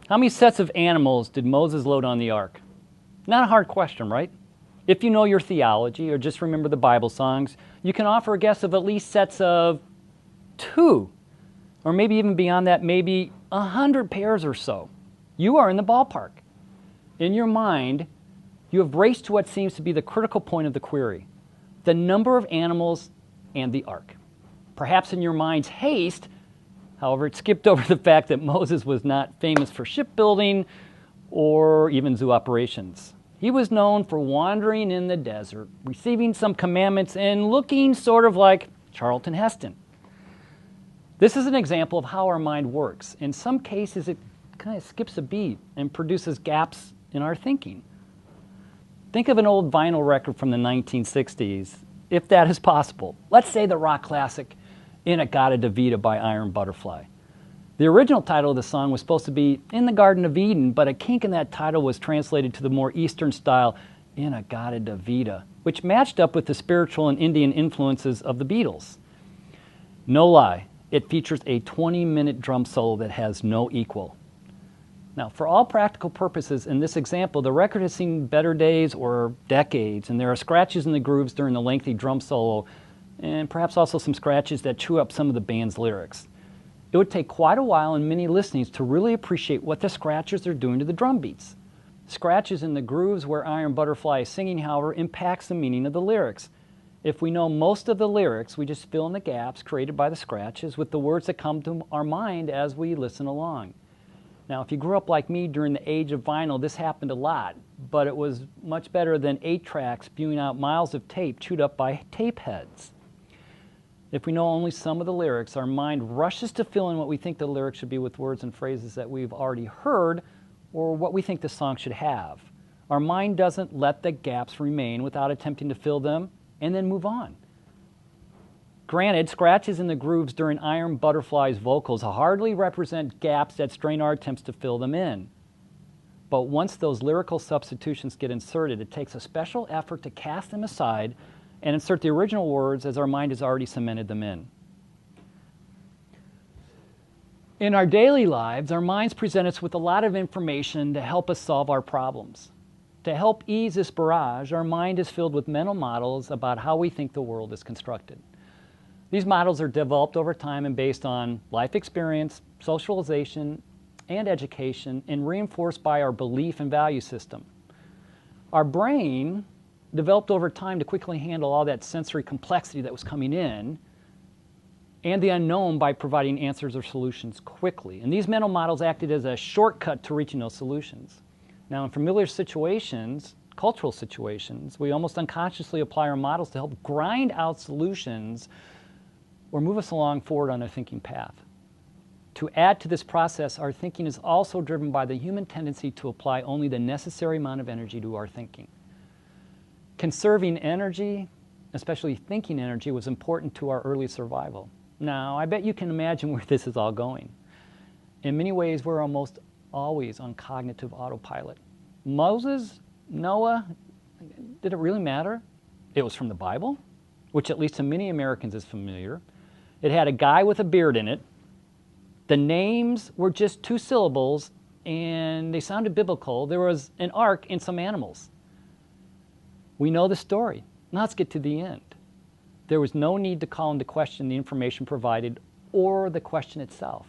How many sets of animals did Moses load on the ark? Not a hard question, right? If you know your theology or just remember the Bible songs, you can offer a guess of at least sets of 2, or maybe even beyond that, maybe 100 pairs or so. You are in the ballpark. In your mind, you have raced to what seems to be the critical point of the query, the number of animals and the ark. Perhaps in your mind's haste, however, it skipped over the fact that Moses was not famous for shipbuilding or even zoo operations. He was known for wandering in the desert, receiving some commandments, and looking sort of like Charlton Heston. This is an example of how our mind works. In some cases, it kind of skips a beat and produces gaps in our thinking. Think of an old vinyl record from the 1960s, if that is possible. Let's say the rock classic In-A-Gadda-Da-Vida by Iron Butterfly. The original title of the song was supposed to be In the Garden of Eden, but a kink in that title was translated to the more Eastern style In-A-Gadda-Da-Vida, which matched up with the spiritual and Indian influences of the Beatles. No lie, it features a 20-minute drum solo that has no equal. Now, for all practical purposes, in this example, the record has seen better days or decades, and there are scratches in the grooves during the lengthy drum solo, and perhaps also some scratches that chew up some of the band's lyrics. It would take quite a while and many listenings to really appreciate what the scratches are doing to the drum beats. Scratches in the grooves where Iron Butterfly is singing, however, impacts the meaning of the lyrics. If we know most of the lyrics, we just fill in the gaps created by the scratches with the words that come to our mind as we listen along. Now, if you grew up like me during the age of vinyl, this happened a lot, but it was much better than 8 tracks spewing out miles of tape chewed up by tape heads. If we know only some of the lyrics, our mind rushes to fill in what we think the lyrics should be with words and phrases that we've already heard or what we think the song should have. Our mind doesn't let the gaps remain without attempting to fill them and then move on. Granted, scratches in the grooves during Iron Butterfly's vocals hardly represent gaps that strain our attempts to fill them in. But once those lyrical substitutions get inserted, it takes a special effort to cast them aside and insert the original words as our mind has already cemented them in. In our daily lives, our minds present us with a lot of information to help us solve our problems. To help ease this barrage, our mind is filled with mental models about how we think the world is constructed. These models are developed over time and based on life experience, socialization, and education, and reinforced by our belief and value system. Our brain developed over time to quickly handle all that sensory complexity that was coming in and the unknown by providing answers or solutions quickly. And these mental models acted as a shortcut to reaching those solutions. Now, in familiar situations, cultural situations, we almost unconsciously apply our models to help grind out solutions or move us along forward on a thinking path. To add to this process, our thinking is also driven by the human tendency to apply only the necessary amount of energy to our thinking. Conserving energy, especially thinking energy, was important to our early survival. Now, I bet you can imagine where this is all going. In many ways, we're almost always on cognitive autopilot. Moses, Noah, did it really matter? It was from the Bible, which at least to many Americans is familiar. It had a guy with a beard in it. The names were just 2 syllables, and they sounded biblical. There was an ark and some animals. We know the story. Now let's get to the end. There was no need to call into question the information provided or the question itself.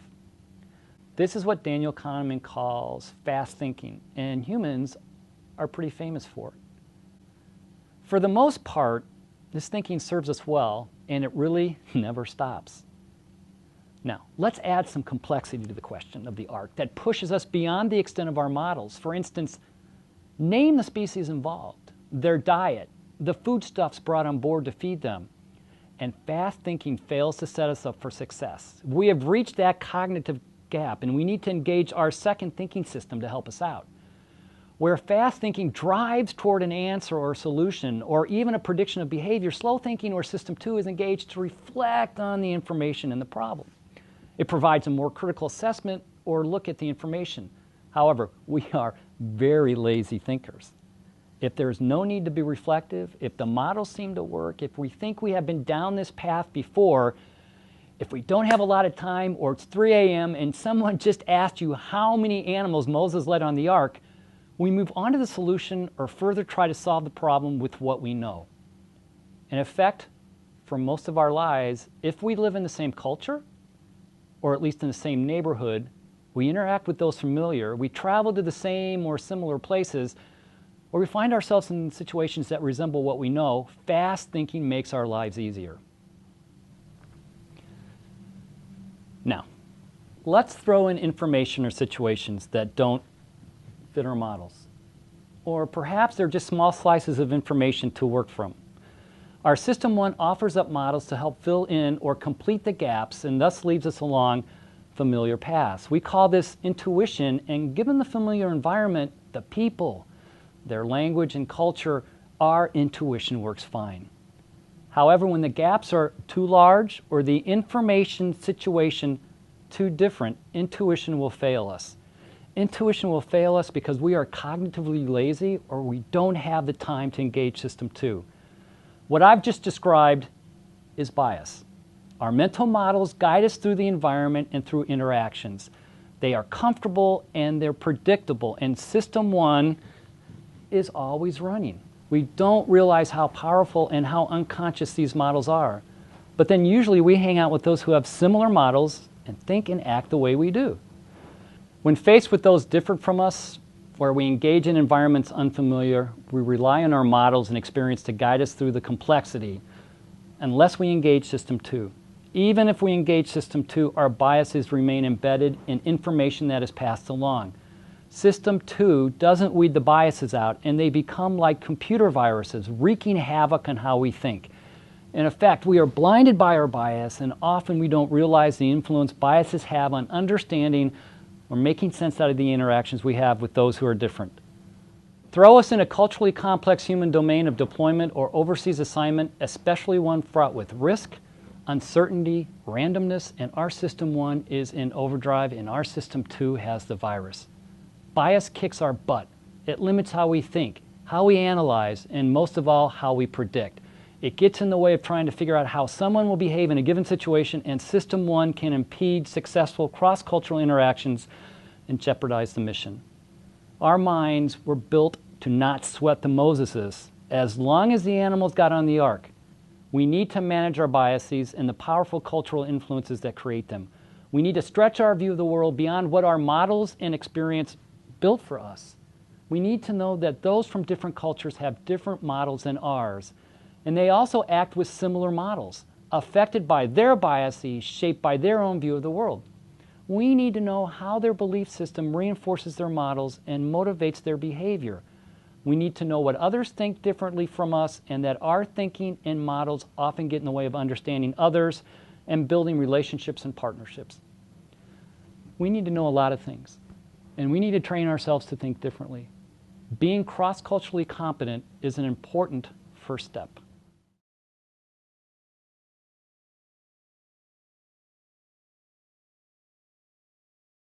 This is what Daniel Kahneman calls fast thinking, and humans are pretty famous for it. For the most part, this thinking serves us well, and it really never stops. Now, let's add some complexity to the question of the ark that pushes us beyond the extent of our models. For instance, name the species involved, their diet, the foodstuffs brought on board to feed them, and fast thinking fails to set us up for success. We have reached that cognitive gap, and we need to engage our second thinking system to help us out. Where fast thinking drives toward an answer or a solution or even a prediction of behavior, slow thinking or system 2 is engaged to reflect on the information and the problem. It provides a more critical assessment or look at the information. However, we are very lazy thinkers. If there's no need to be reflective, if the models seem to work, if we think we have been down this path before, If we don't have a lot of time, or it's 3 a.m. and someone just asked you how many animals Moses led on the ark, we move on to the solution or further try to solve the problem with what we know. In effect, for most of our lives, if we live in the same culture, or at least in the same neighborhood, we interact with those familiar, we travel to the same or similar places, or we find ourselves in situations that resemble what we know, fast thinking makes our lives easier. Now, let's throw in information or situations that don't fit our models. Or perhaps they're just small slices of information to work from. Our System 1 offers up models to help fill in or complete the gaps and thus leads us along familiar paths. We call this intuition, and given the familiar environment, the people, their language and culture, our intuition works fine. However, when the gaps are too large or the information situation too different, intuition will fail us. Intuition will fail us because we are cognitively lazy or we don't have the time to engage System 2. What I've just described is bias. Our mental models guide us through the environment and through interactions. They are comfortable and they're predictable, and System 1 is always running. We don't realize how powerful and how unconscious these models are. But then usually we hang out with those who have similar models and think and act the way we do. When faced with those different from us, where we engage in environments unfamiliar, we rely on our models and experience to guide us through the complexity, unless we engage System 2. Even if we engage System 2, our biases remain embedded in information that is passed along. System 2 doesn't weed the biases out, and they become like computer viruses, wreaking havoc on how we think. In effect, we are blinded by our bias, and often we don't realize the influence biases have on understanding or making sense out of the interactions we have with those who are different. Throw us in a culturally complex human domain of deployment or overseas assignment, especially one fraught with risk, uncertainty, randomness, and our System 1 is in overdrive and our System 2 has the virus. Bias kicks our butt. It limits how we think, how we analyze, and most of all, how we predict. It gets in the way of trying to figure out how someone will behave in a given situation, and System 1 can impede successful cross-cultural interactions and jeopardize the mission. Our minds were built to not sweat the Moseses. As long as the animals got on the ark, we need to manage our biases and the powerful cultural influences that create them. We need to stretch our view of the world beyond what our models and experience built for us. We need to know that those from different cultures have different models than ours, and they also act with similar models, affected by their biases, shaped by their own view of the world. We need to know how their belief system reinforces their models and motivates their behavior. We need to know what others think differently from us, and that our thinking and models often get in the way of understanding others and building relationships and partnerships. We need to know a lot of things, and we need to train ourselves to think differently. Being cross-culturally competent is an important first step.